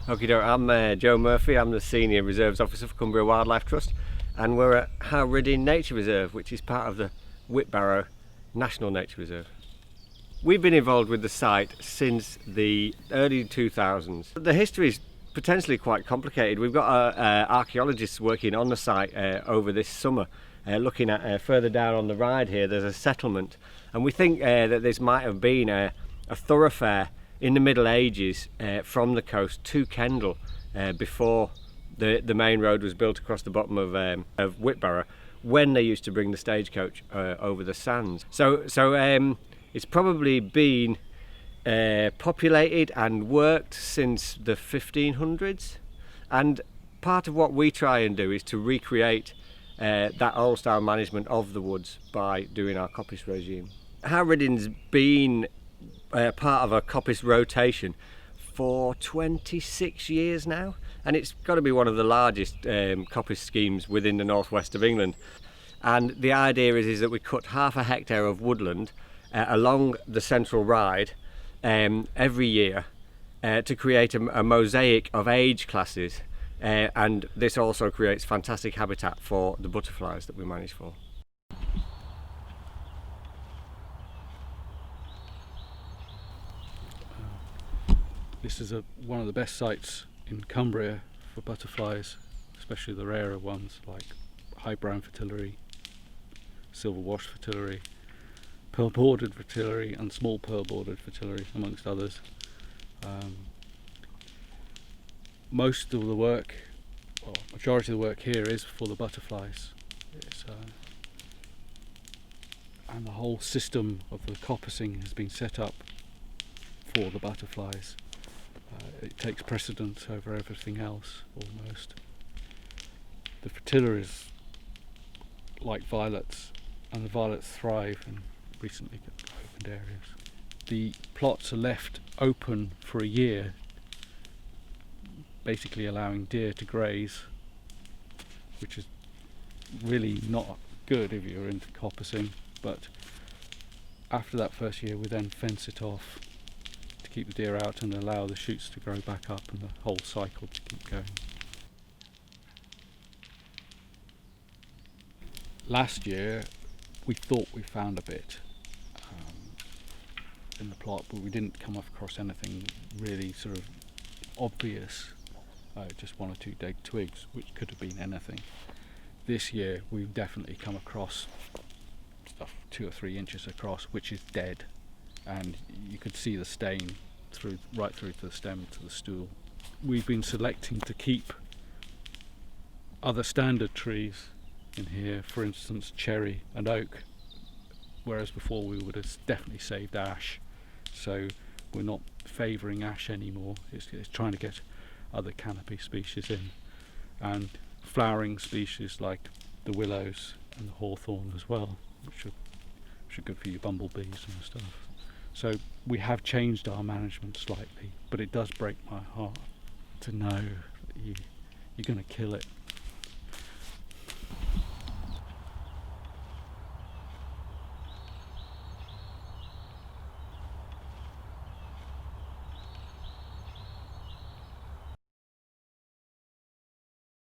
Okie doke, I'm Joe Murphy, I'm the Senior Reserves Officer for Cumbria Wildlife Trust, and we're at Howe Ridding Nature Reserve, which is part of the Whitbarrow National Nature Reserve. We've been involved with the site since the early 2000s. The history is potentially quite complicated. We've got archaeologists working on the site over this summer, looking at further down on the ride here, there's a settlement, and we think that this might have been a thoroughfare in the Middle Ages from the coast to Kendal before the main road was built across the bottom of Whitbarrow, when they used to bring the stagecoach over the sands. So it's probably been populated and worked since the 1500s, and part of what we try and do is to recreate that old style management of the woods by doing our coppice regime. Howe Ridding's been part of a coppice rotation for 26 years now, and it's got to be one of the largest coppice schemes within the northwest of England. And the idea is that we cut 1/2 hectare of woodland along the central ride every year to create a mosaic of age classes, and this also creates fantastic habitat for the butterflies that we manage for. This is one of the best sites in Cumbria for butterflies, especially the rarer ones like high brown fritillary, silver wash fritillary, pearl bordered fritillary and small pearl bordered fritillary, amongst others. Most of the work, or majority of the work here, is for the butterflies. And the whole system of the coppicing has been set up for the butterflies. It takes precedence over everything else, almost. The fritillaries like violets, and the violets thrive in recently opened areas. The plots are left open for a year, basically allowing deer to graze, which is really not good if you're into coppicing, but after that first year we then fence it off to keep the deer out and allow the shoots to grow back up and the whole cycle to keep going. Last year we thought we found a bit in the plot, but we didn't come across anything really sort of obvious, just 1 or 2 dead twigs, which could have been anything. This year we've definitely come across stuff 2 or 3 inches across which is dead, and you could see the stain right through to the stem, to the stool. We've been selecting to keep other standard trees in here, for instance cherry and oak, whereas before we would have definitely saved ash. So we're not favouring ash anymore, it's trying to get other canopy species in, and flowering species like the willows and the hawthorn as well, which are good for your bumblebees and stuff. So we have changed our management slightly, but it does break my heart to know that you're going to kill it